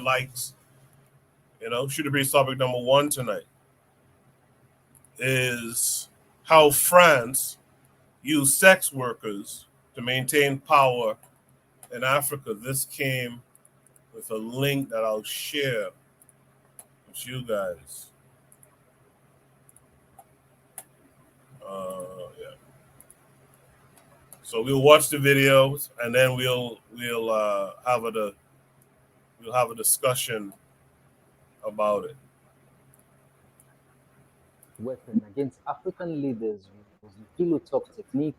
likes. Shooter Breeze topic number one tonight is how France used sex workers to maintain power in Africa. This came with a link that I'll share with you guys. Yeah. So we'll watch the videos and then we'll have a discussion about it. Weapon against African leaders was the pillow talk technique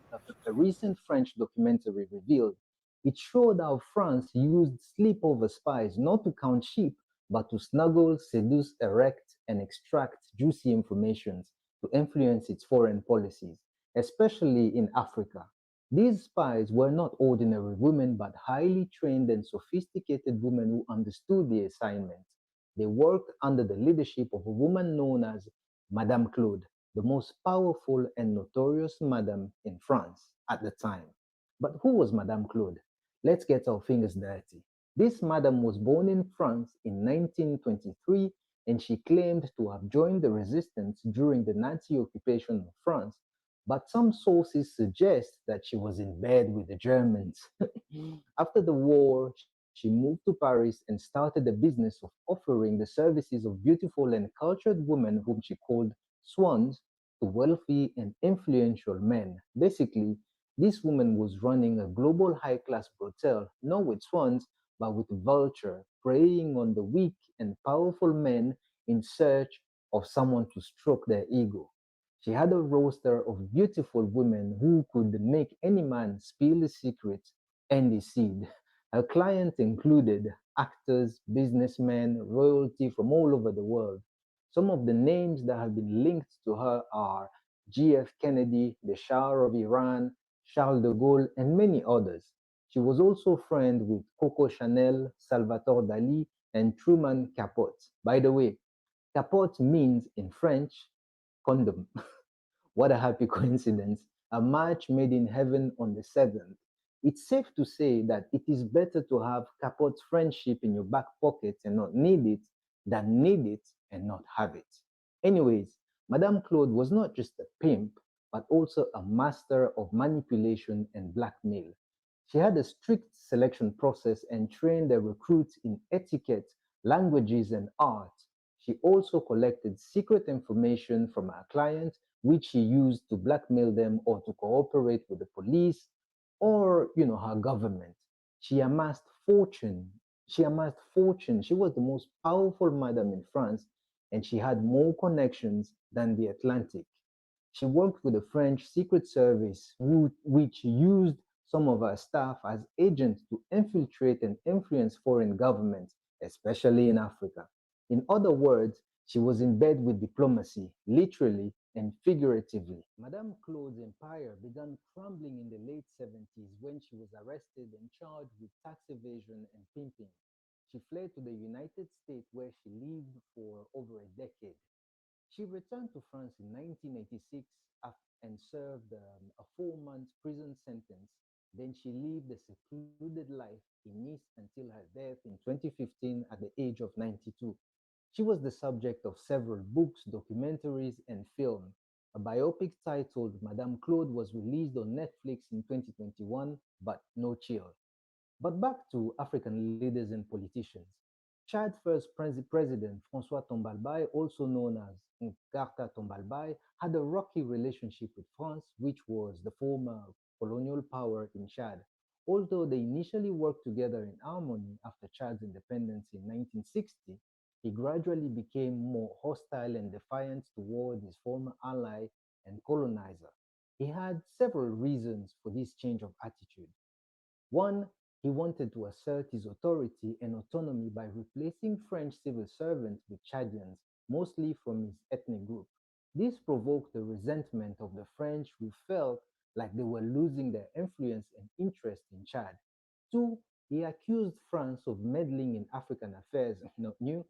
a recent French documentary revealed. It showed how France used sleepover spies not to count sheep, but to snuggle, seduce, erect, and extract juicy information to influence its foreign policies, especially in Africa. These spies were not ordinary women, but highly trained and sophisticated women who understood the assignment. They worked under the leadership of a woman known as Madame Claude, the most powerful and notorious madam in France at the time. But who was Madame Claude? Let's get our fingers dirty. This madam was born in France in 1923 and she claimed to have joined the resistance during the Nazi occupation of France. But some sources suggest that she was in bed with the Germans. After the war, she moved to Paris and started the business of offering the services of beautiful and cultured women whom she called swans to wealthy and influential men. Basically, this woman was running a global high class brothel, not with swans, but with vulture, preying on the weak and powerful men in search of someone to stroke their ego. She had a roster of beautiful women who could make any man spill his secrets and his seed. Her clients included actors, businessmen, royalty from all over the world. Some of the names that have been linked to her are G.F. Kennedy, the Shah of Iran, Charles de Gaulle, and many others. She was also friend with Coco Chanel, Salvatore Dali, and Truman Capote. By the way, Capote means in French condom. What a happy coincidence. A match made in heaven on the seventh. It's safe to say that it is better to have Capote's friendship in your back pocket and not need it than need it and not have it. Anyways, Madame Claude was not just a pimp, but also a master of manipulation and blackmail. She had a strict selection process and trained the recruits in etiquette, languages, and art. She also collected secret information from her clients which she used to blackmail them or to cooperate with the police or her government. She amassed fortune. She amassed fortune. She was the most powerful madam in France and she had more connections than the Atlantic. She worked with the French Secret Service, which used some of her staff as agents to infiltrate and influence foreign governments, especially in Africa. In other words, she was in bed with diplomacy, literally and figuratively. Madame Claude's empire began crumbling in the late 70s when she was arrested and charged with tax evasion and pimping. She fled to the United States where she lived for over a decade. She returned to France in 1986 and served a 4 month prison sentence. Then she lived a secluded life in Nice until her death in 2015 at the age of 92. She was the subject of several books, documentaries, and film. A biopic titled Madame Claude was released on Netflix in 2021, but no chill. But back to African leaders and politicians. Chad's first president, Francois Tombalbaye, also known as Nkarta Tombalbaye, had a rocky relationship with France, which was the former colonial power in Chad. Although they initially worked together in harmony after Chad's independence in 1960, he gradually became more hostile and defiant toward his former ally and colonizer. He had several reasons for this change of attitude. One, he wanted to assert his authority and autonomy by replacing French civil servants with Chadians, mostly from his ethnic group. This provoked the resentment of the French who felt like they were losing their influence and interest in Chad. Two, he accused France of meddling in African affairs, not new,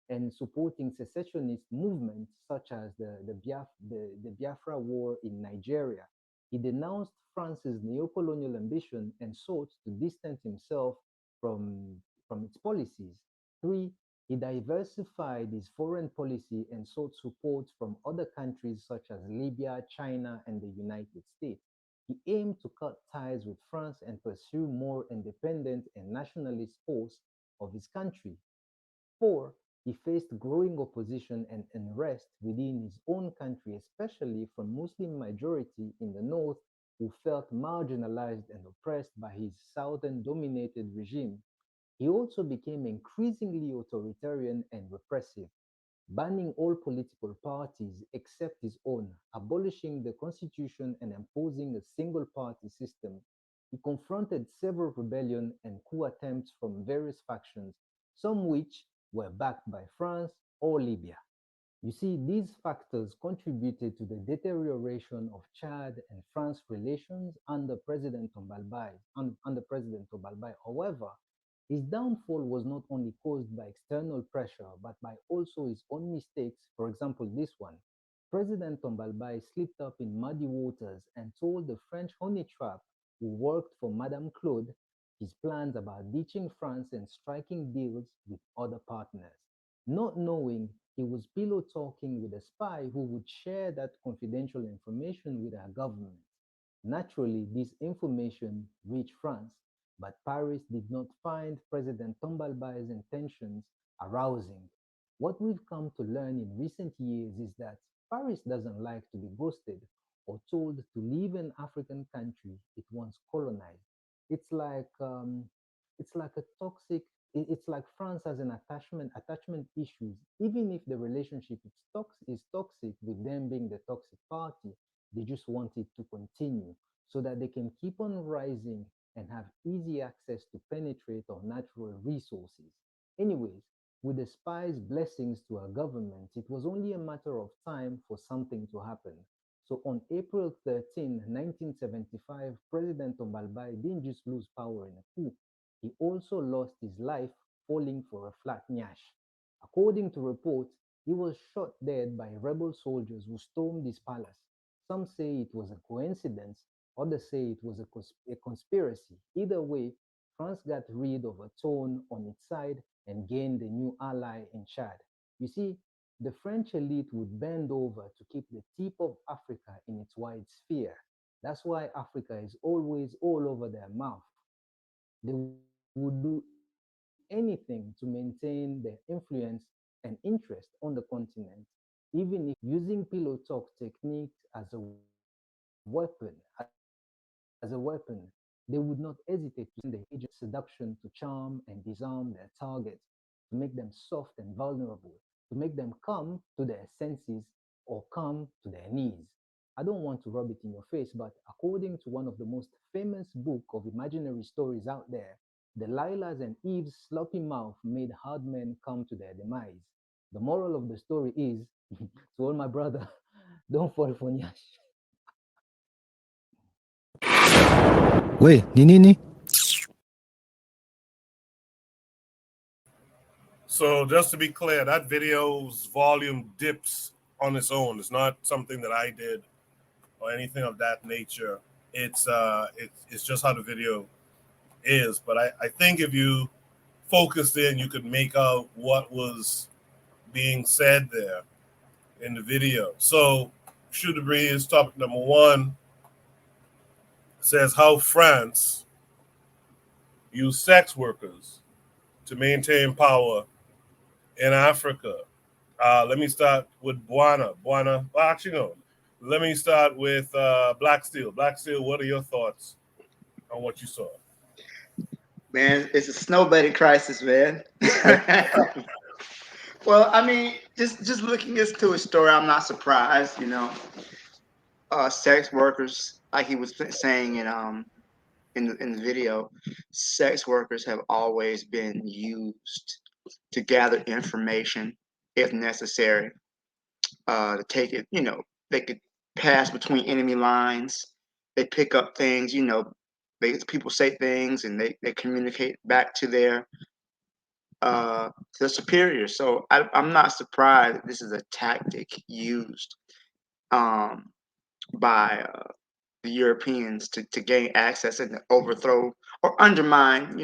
and supporting secessionist movements such as the Biafra War in Nigeria. He denounced France's neocolonial ambition and sought to distance himself from its policies. 3, he diversified his foreign policy and sought support from other countries such as Libya, China, and the United States. He aimed to cut ties with France and pursue more independent and nationalist course of his country. 4. He faced growing opposition and unrest within his own country, especially from Muslim majority in the north who felt marginalized and oppressed by his southern dominated regime. He also became increasingly authoritarian and repressive, banning all political parties except his own, abolishing the constitution and imposing a single party system. He confronted several rebellion and coup attempts from various factions, some which were backed by France or Libya. You see, these factors contributed to the deterioration of Chad and France relations under President Tobalbai. However, his downfall was not only caused by external pressure, but by also his own mistakes. For example, this one. President Tombalbaye slipped up in muddy waters and told the French honey trap who worked for Madame Claude his plans about ditching France and striking deals with other partners, not knowing he was pillow talking with a spy who would share that confidential information with our government. Naturally, this information reached France, but Paris did not find President Tombalbaye's intentions arousing. What we've come to learn in recent years is that Paris doesn't like to be ghosted or told to leave an African country it once colonized. It's like um, it's like a toxic. It's like France has an attachment issues. Even if the relationship is toxic, with them being the toxic party, they just want it to continue so that they can keep on rising and have easy access to penetrate our natural resources. Anyways, with the spies' blessings to our government, it was only a matter of time for something to happen. So on April 13, 1975, President Tombalbaye didn't just lose power in a coup, he also lost his life falling for a flat nyash. According to reports, he was shot dead by rebel soldiers who stormed his palace. Some say it was a coincidence, others say it was a conspiracy. Either way, France got rid of a thorn on its side and gained a new ally in Chad. You see, the French elite would bend over to keep the tip of Africa in its wide sphere. That's why Africa is always all over their mouth. They would do anything to maintain their influence and interest on the continent, even if it means using pillow talk techniques as a weapon. They would not hesitate to use the agent of seduction to charm and disarm their targets, to make them soft and vulnerable, to make them come to their senses or come to their knees. I don't want to rub it in your face, but according to one of the most famous book of imaginary stories out there, Delilah's and Eve's sloppy mouth made hard men come to their demise. The moral of the story is, to all my brother, don't fall for Nyash. Wait, Nini? So just to be clear, that video's volume dips on its own. It's not something that I did or anything of that nature. It's just how the video is. But I think if you focused in, you could make out what was being said there in the video. So Shoot the Breeze, topic number one says how France used sex workers to maintain power in Africa. Let me start with Buana. Buana, well, actually, no. Let me start with Black Steel. Black Steel, what are your thoughts on what you saw? Man, it's a snowblooded crisis, man. Well, I mean, just looking into a story, I'm not surprised. Sex workers, like he was saying in the video, sex workers have always been used to gather information if necessary. To take it, they could pass between enemy lines. They pick up things, people say things and they communicate back to their superiors. So I'm not surprised that this is a tactic used um, by the Europeans to gain access and to overthrow or undermine,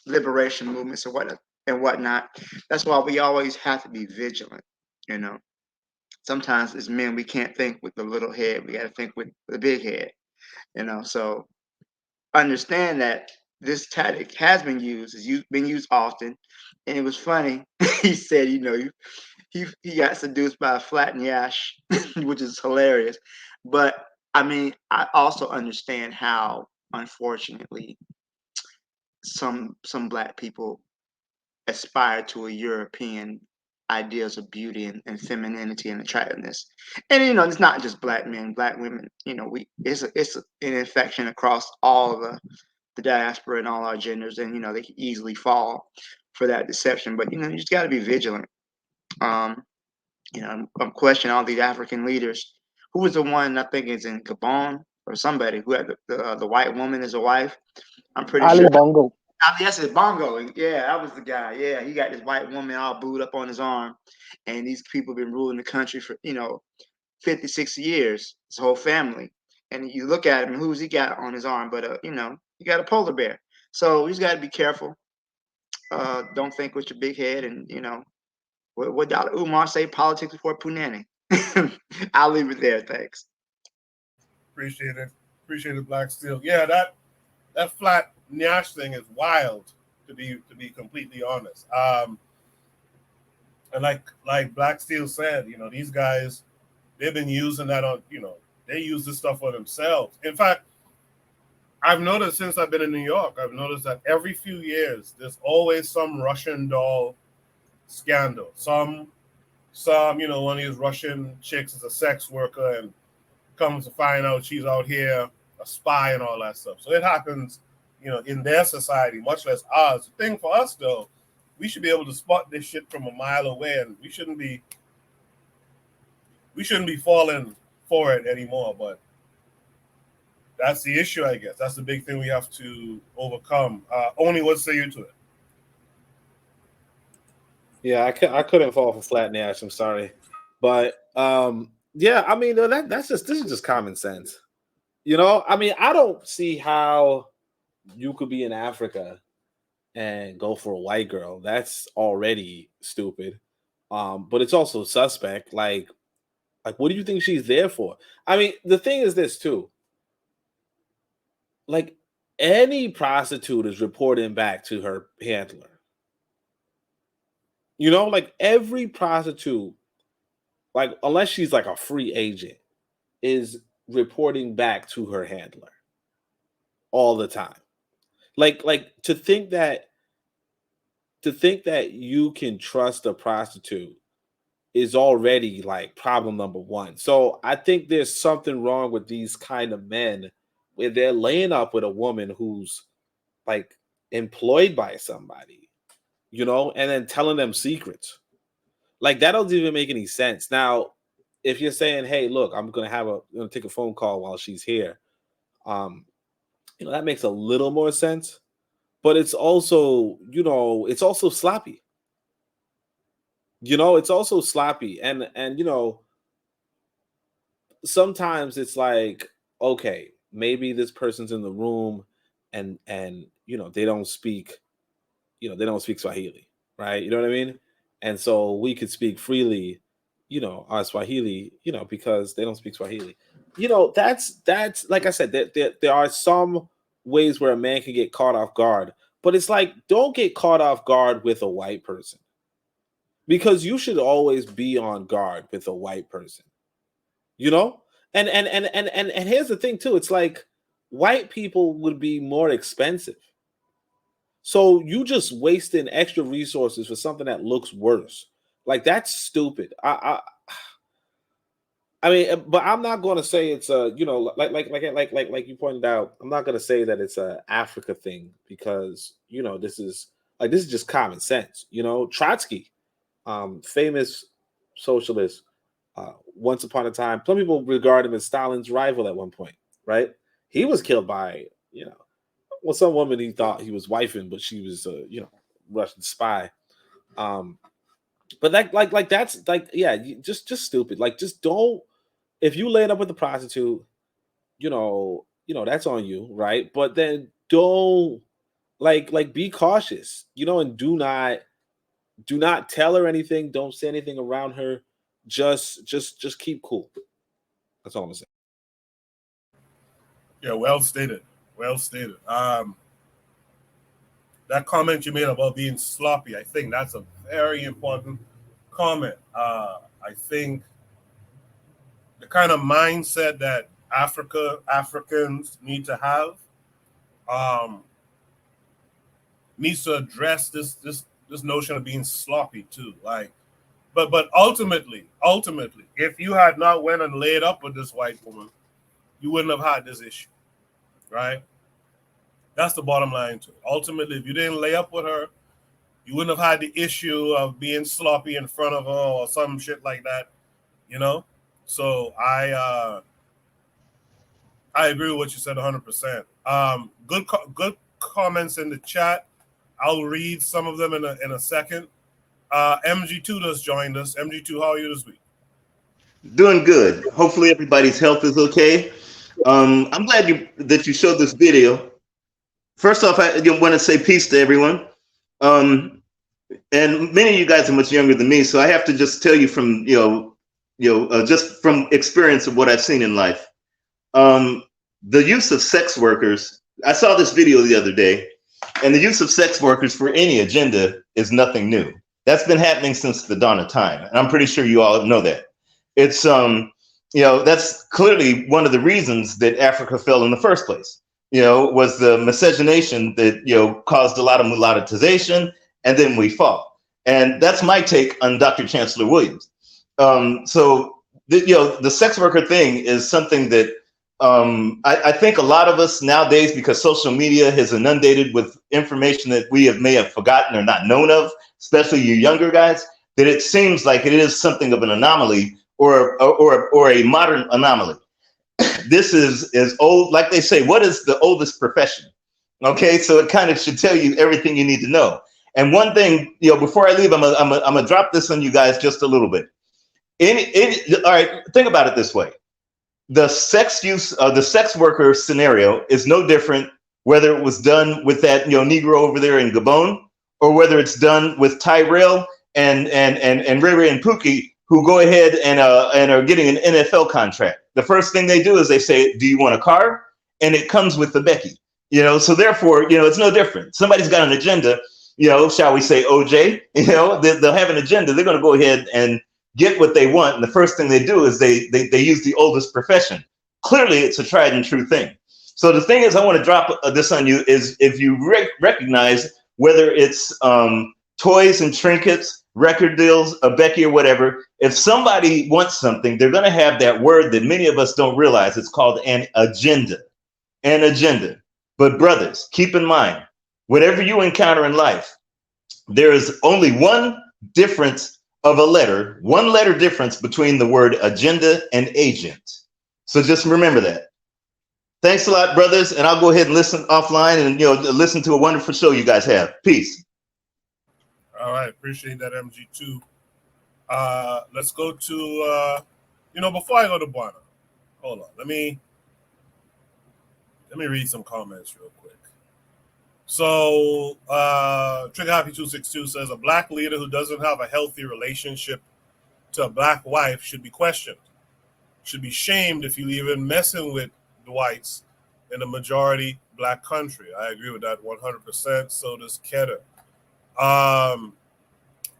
liberation movements or whatever. and whatnot. That's why we always have to be vigilant. You know, sometimes as men we can't think with the little head; we got to think with the big head. You know, so understand that this tactic has been used, been used often, and it was funny. He said, you know, he got seduced by a flat yash, which is hilarious. But I mean, I also understand how, unfortunately, some black people aspire to a European ideas of beauty and femininity and attractiveness. And you know, it's not just black men, black women. You know, it's an infection across all of the diaspora and all our genders, and you know, they can easily fall for that deception. But you know, you just got to be vigilant. Um, you know, I'm questioning all these African leaders. Who was the one I think is in Gabon or somebody who had the white woman as a wife? I'm pretty Ali sure. Bongo. Yes, it's Bongo. Yeah, that was the guy. Yeah, he got this white woman all booed up on his arm, and these people been ruling the country for 50, 60 years. His whole family. And you look at him, who's he got on his arm? But he got a polar bear. So we just got to be careful. Don't think with your big head, and what Dr. Umar say? Politics before punani. I'll leave it there. Thanks. Appreciate it. Appreciate it, Black Steel. Yeah, that flat Nyash thing is wild, to be completely honest. And like Black Steel said, these guys, they've been using that on, they use this stuff on themselves. In fact, I've noticed since I've been in New York, I've noticed that every few years there's always some Russian doll scandal. Some one of these Russian chicks is a sex worker and comes to find out she's out here a spy and all that stuff. So it happens, in their society, much less ours. The thing for us though, we should be able to spot this shit from a mile away, and we shouldn't be falling for it anymore. But that's the issue, I guess. That's the big thing we have to overcome. Only what say you to it? Yeah, I couldn't fall for flat Nash. I'm sorry, but yeah, I mean this is just common sense. I mean, I don't see how you could be in Africa and go for a white girl. That's already stupid. But it's also suspect. Like what do you think she's there for? I mean, the thing is this too. Like any prostitute is reporting back to her handler. Like every prostitute, like unless she's like a free agent, is reporting back to her handler all the time. Like to think that you can trust a prostitute is already like problem number one. So I think there's something wrong with these kind of men where they're laying up with a woman who's like employed by somebody, and then telling them secrets. Like that doesn't even make any sense. Now, if you're saying, "Hey, look, I'm gonna take a phone call while she's here," that makes a little more sense. But it's also, it's also sloppy. It's also sloppy, and sometimes it's like, okay, maybe this person's in the room, and they don't speak, Swahili, right? You know what I mean? And so we could speak freely, our Swahili, because they don't speak Swahili. That's like I said, there are some ways where a man can get caught off guard, but it's like, don't get caught off guard with a white person, because you should always be on guard with a white person, and here's the thing too. It's like white people would be more expensive. So you just wasting extra resources for something that looks worse. Like that's stupid. I mean, but I'm not going to say it's a, like you pointed out. I'm not going to say that it's a Africa thing, because this is just common sense. Trotsky, famous socialist, once upon a time, some people regard him as Stalin's rival at one point, right? He was killed by some woman he thought he was wifing, but she was Russian spy. But that's like, yeah, just stupid. Like, just don't. If you land up with a prostitute, that's on you, right? But then don't, like be cautious, and do not Do not tell her anything. Don't say anything around her. Just keep cool. That's all I'm saying. Yeah, well stated. Well stated. That comment you made about being sloppy, I think that's a very important comment. I think the kind of mindset that Africans need to have needs to address this notion of being sloppy too. Like, but ultimately, if you had not went and laid up with this white woman, you wouldn't have had this issue, right? That's the bottom line to it. Ultimately, if you didn't lay up with her, you wouldn't have had the issue of being sloppy in front of her or some shit like that, you know? So I agree with what you said 100%. Good comments in the chat. I'll read some of them in a second. MG2 just joined us. MG2, how are you this week? Doing good. Hopefully everybody's health is okay. I'm glad that you showed this video. First off, I want to say peace to everyone. And many of you guys are much younger than me, so I have to just tell you from just from experience of what I've seen in life. The use of sex workers. I saw this video the other day, and the use of sex workers for any agenda is nothing new. That's been happening since the dawn of time, and I'm pretty sure you all know that. It's that's clearly one of the reasons that Africa fell in the first place. Was the miscegenation that caused a lot of mulattoization, and then we fall. And that's my take on Dr. Chancellor Williams. The sex worker thing is something that I think a lot of us nowadays, because social media has inundated with information that we may have forgotten or not known of, especially you younger guys, that it seems like it is something of an anomaly or a modern anomaly. This is old, like they say, what is the oldest profession? Okay, so it kind of should tell you everything you need to know. And one thing, before I leave, I'm gonna drop this on you guys just a little bit. All right, think about it this way. The sex worker scenario is no different whether it was done with that Negro over there in Gabon, or whether it's done with Tyrell and Ray and Pookie, who go ahead and are getting an NFL contract. The first thing they do is they say, "Do you want a car?" And it comes with the Becky. So therefore, it's no different. Somebody's got an agenda. Shall we say OJ? They'll have an agenda. They're going to go ahead and get what they want, and the first thing they do is they use the oldest profession. Clearly, it's a tried and true thing. So the thing is, I want to drop this on you is if you recognize whether it's toys and trinkets, record deals, a Becky or whatever, if somebody wants something, they're going to have that word that many of us don't realize. It's called an agenda. An agenda. But brothers, keep in mind, whatever you encounter in life, there is only one difference of one letter difference between the word agenda and agent. So just remember that. Thanks a lot, brothers. And I'll go ahead and listen offline and, listen to a wonderful show you guys have. Peace. All right. Appreciate that, MG2. Let's go to, before I go to Buana, hold on. Let me read some comments real quick. So Trigger Happy 262 says a black leader who doesn't have a healthy relationship to a black wife should be questioned, should be shamed if you even messing with the whites in a majority black country. I agree with that 100%. So does Ketter.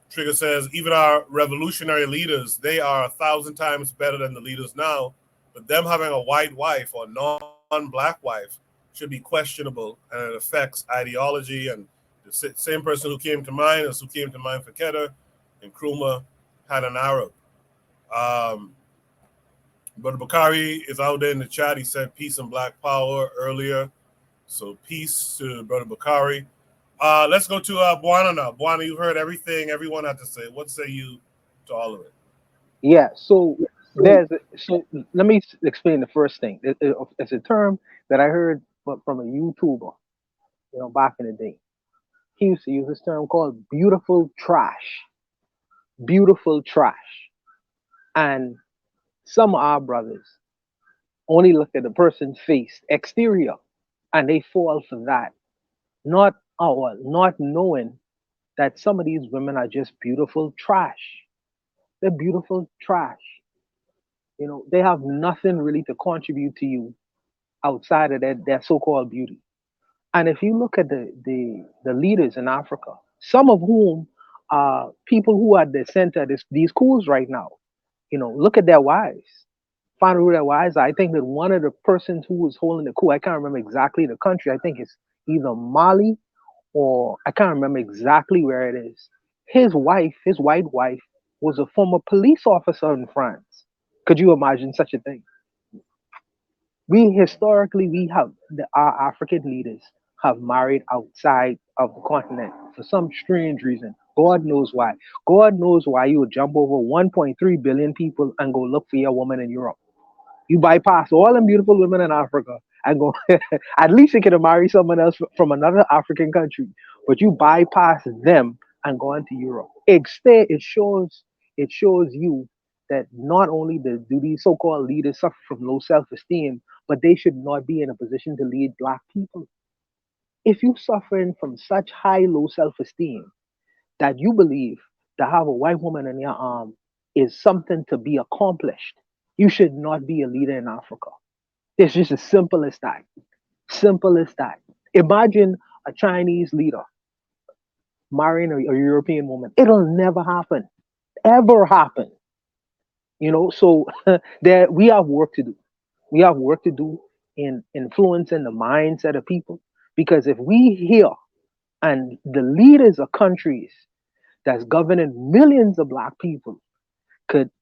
Trigger says even our revolutionary leaders, they are 1,000 times better than the leaders now, but them having a white wife or non-black wife should be questionable, and it affects ideology. And the same person who came to mind as who came to mind for Ketter and Nkrumah had an Arab. Brother Bakari is out there in the chat. He said peace and black power earlier. So peace to Brother Bakari. Let's go to Buana now. Buana, you've heard everything everyone had to say. What say you to all of it? Yeah, so let me explain the first thing. It's a term that I heard from a YouTuber, back in the day. He used to use this term called beautiful trash. Beautiful trash. And some of our brothers only look at the person's face, exterior, and they fall for that. Not knowing that some of these women are just beautiful trash. They're beautiful trash. You know, they have nothing really to contribute to you outside of their so-called beauty. And if you look at the leaders in Africa, some of whom are people who are the center of these coups right now, you know, look at their wives. Find out who their wives are. I think that one of the persons who was holding the coup, I can't remember exactly the country. I think it's either Mali or I can't remember exactly where it is. His wife, his white wife, was a former police officer in France. Could you imagine such a thing? We have our African leaders have married outside of the continent for some strange reason. God knows why. God knows why you would jump over 1.3 billion people and go look for your woman in Europe. You bypass all them beautiful women in Africa and go. At least you could have married someone else from another African country, but you bypass them and go into Europe. Instead, it shows you that not only do these so-called leaders suffer from low self-esteem, but they should not be in a position to lead black people. If you're suffering from such high low self-esteem that you believe to have a white woman in your arm is something to be accomplished, you should not be a leader in Africa. It's just as simple as that. Simple as that. Imagine a Chinese leader marrying a European woman. It'll never happen. Ever happen. You know, so there we have work to do. We have work to do in influencing the mindset of people. Because if we here and the leaders of countries that's governing millions of black people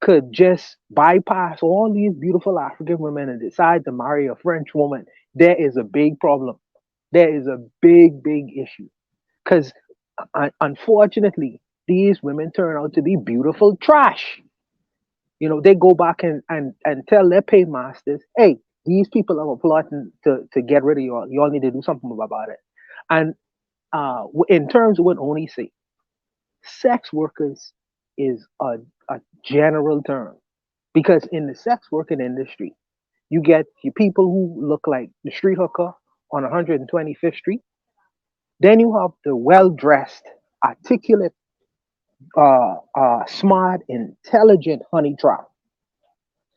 could just bypass all these beautiful African women and decide to marry a French woman, there is a big problem. There is a big, big issue. Because unfortunately, these women turn out to be beautiful trash. You know, they go back and tell their paymasters, hey, these people are plotting to get rid of y'all. Y'all need to do something about it. And in terms of what Oni say, sex workers is a general term because in the sex working industry, you get your people who look like the street hooker on 125th Street. Then you have the well dressed, articulate, smart, intelligent honey trap.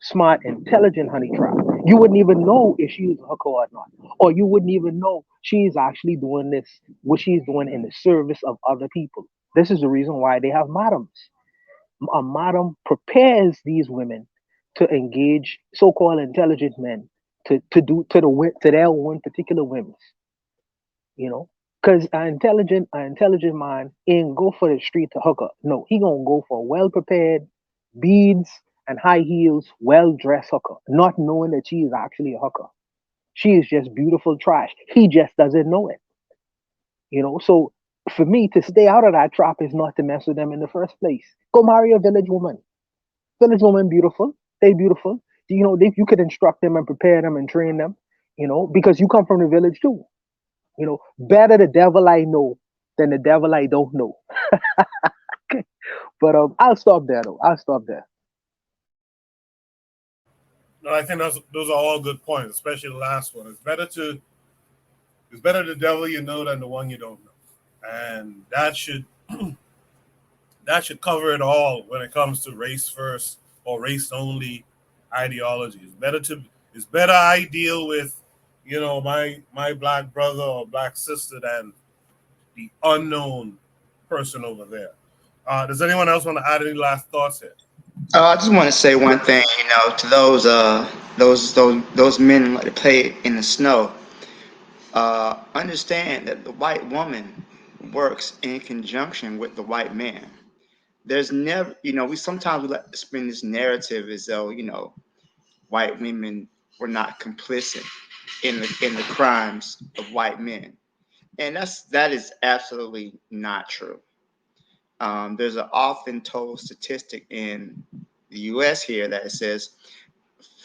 Smart, intelligent honey trap. You wouldn't even know if she was a hooker or not, or you wouldn't even know she's actually doing this, what she's doing in the service of other people. This is the reason why they have madams. A madam prepares these women to engage so-called intelligent men to their own particular whims. You know, because an intelligent man ain't go for the street to hooker. No, he gonna go for a well prepared, beads and high heels, well dressed hooker, not knowing that she is actually a hooker. She is just beautiful trash. He just doesn't know it. You know, so for me to stay out of that trap is not to mess with them in the first place. Go marry a village woman. Village woman, beautiful. They beautiful. You know, you could instruct them and prepare them and train them. You know, because you come from the village too. You know, better the devil I know than the devil I don't know. But I'll stop there though. I'll stop there. No, I think those are all good points, especially the last one. It's better the devil you know than the one you don't know, and that should cover it all when it comes to race first or race only ideology. It's better I deal with, you know, my black brother or black sister than the unknown person over there. Does anyone else want to add any last thoughts here? I just want to say one thing, you know, to those men that play in the snow. Understand that the white woman works in conjunction with the white man. There's never, you know, we sometimes like to spin this narrative as though, you know, white women were not complicit in the crimes of white men, and that is absolutely not true. There's an often told statistic in the U.S. here that it says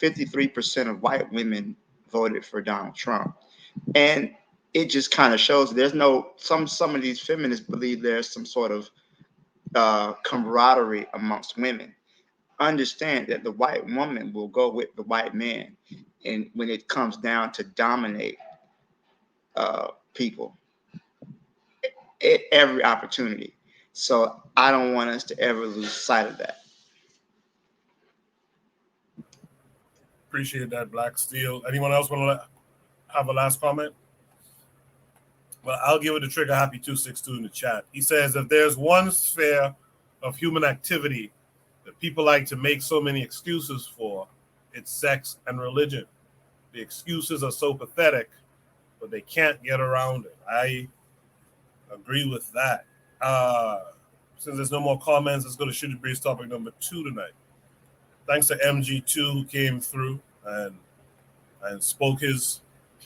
53% of white women voted for Donald Trump, and it just kind of shows there's no some of these feminists believe there's some sort of camaraderie amongst women. Understand that the white woman will go with the white man, and when it comes down to dominate people at every opportunity. So I don't want us to ever lose sight of that. Appreciate that, Black Steel. Anyone else want to have a last comment? Well, I'll give it a trigger happy 262 in the chat. He says, if there's one sphere of human activity that people like to make so many excuses for, it's sex and religion. The excuses are so pathetic, but they can't get around it. I agree with that. Since there's no more comments, let's go to Shooting Breeze topic number 2 tonight. Thanks to MG2 who came through and spoke his